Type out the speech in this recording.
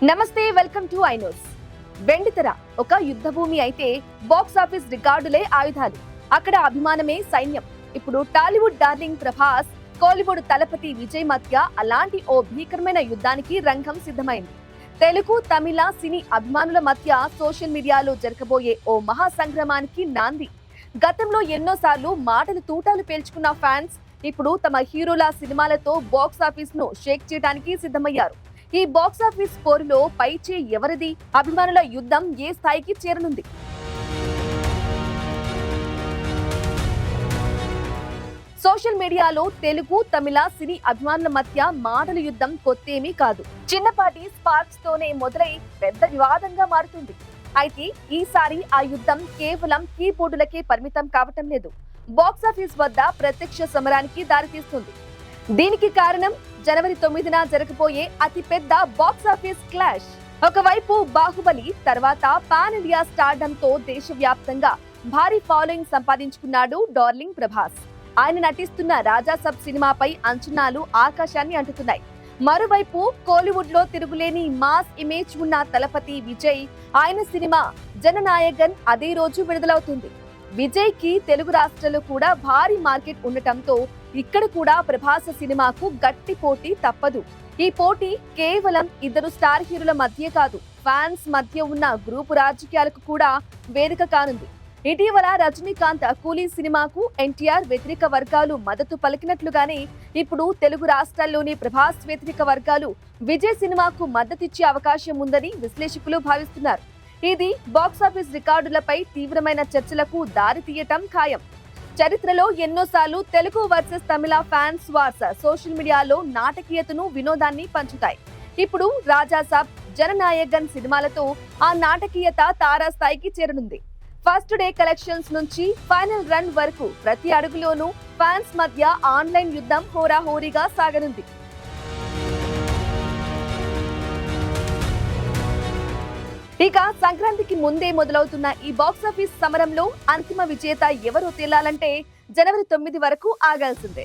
నమస్తే, welcome to ఐనోస్. వెండితెర ఒక యుద్ధ భూమి అయితే బాక్స్ ఆఫీస్ రికార్డులే ఆయుధాలు. అక్కడ అభిమానమే సైన్యం. ఇప్పుడు టాలీవుడ్ డార్లింగ్ ప్రభాస్, కోలీవుడ్ తలపతి విజయ్ మధ్య అలాంటి ఓ భీకరమైన యుద్ధానికి రంగం సిద్ధమైంది. తెలుగు, తమిళ సినీ అభిమానుల మధ్య సోషల్ మీడియాలో జరగబోయే ఓ మహా సంగ్రామానికి నాంది. గతంలో ఎన్నోసార్లు మాటలు తూటాలు పేల్చుకున్న ఫ్యాన్స్ ఇప్పుడు తమ హీరోల సినిమాలతో బాక్స్ ఆఫీస్ ను షేక్ చేయడానికి సిద్ధమయ్యారు. ఈ బాక్స్ ఆఫీస్ పోరులో పైచే ఎవరిది? అభిమానుల యుద్ధం ఏ స్థాయికి చేరనుంది? సోషల్ మీడియాలో తెలుగు, తమిళ సినీ అభిమానుల మధ్య మాటల యుద్ధం కొత్తేమీ కాదు. చిన్నపాటి స్పార్క్స్ తోనే మొదలై పెద్ద వివాదంగా మారుతుంది. అయితే ఈసారి ఆ యుద్ధం కేవలం కీబోర్డులకే పరిమితం కావటం లేదు. బాక్స్ ఆఫీస్ వద్ద ప్రత్యక్ష సమరానికి దారితీస్తుంది. దీనికి కారణం జనవరి 9న జరగబోయే అతిపెద్ద బాక్స్ ఆఫీస్ క్లాష్. ఒకవైపు బాహుబలి తర్వాత పాన్ ఇండియా స్టార్డమ్ తో దేశవ్యాప్తంగా భారీ ఫాలోయింగ్ సంపాదించుకున్నాడు డార్లింగ్ ప్రభాస్. ఆయన నటిస్తున్న రాజాసాబ్ సినిమాపై అంచనాలు ఆకాశాన్ని అంటుతున్నాయి. మరోవైపు కోలీవుడ్ లో తిరుగులేని మాస్ ఇమేజ్ ఉన్న తలపతి విజయ్, ఆయన సినిమా జననాయగన్ అదే రోజు విడుదలవుతుంది. విజయ్ కి తెలుగు రాష్ట్రాల్లో కూడా భారీ మార్కెట్ ఉండటంతో ఇక్కడ కూడా ప్రభాస్ సినిమాకు గట్టి పోటీ తప్పదు. ఈ పోటీ కేవలం ఇద్దరు స్టార్ హీరోల మధ్య కాదు, ఫ్యాన్స్ మధ్య ఉన్న గ్రూపు రాజకీయాలకు కూడా వేదిక కానుంది. ఇటీవల రజనీకాంత్ కూలీ సినిమాకు ఎన్టీఆర్ వ్యతిరేక వర్గాలు మద్దతు పలికినట్లుగానే ఇప్పుడు తెలుగు రాష్ట్రాల్లోని ప్రభాస్ వ్యతిరేక వర్గాలు విజయ్ సినిమాకు మద్దతిచ్చే అవకాశం ఉందని విశ్లేషకులు భావిస్తున్నారు. ఇది బాక్సాఫీస్ రికార్డులపై తీవ్రమైన చర్చలకు దారి తీయటం ఖాయం. చరిత్రలో ఎన్నోసార్లు తెలుగు వర్సెస్ తమిళ ఫ్యాన్స్ వార్స్ సోషల్ మీడియాలో నాటకీయతను, వినోదాన్ని పంచుతాయి. ఇప్పుడు రాజాసాబ్, జననాయగన్ సినిమాలతో ఆ నాటకీయత తారాస్థాయికి చేరనుంది. ఫస్ట్ డే కలెక్షన్స్ నుంచి ఫైనల్ రన్ వరకు ప్రతి అడుగులోనూ ఫ్యాన్స్ మధ్య ఆన్లైన్ యుద్ధం హోరాహోరీగా సాగనుంది. ఇక సంక్రాంతికి ముందే మొదలవుతున్న ఈ బాక్సాఫీస్ సమరంలో అంతిమ విజేత ఎవరో తేలాలంటే జనవరి 9 వరకు ఆగాల్సిందే.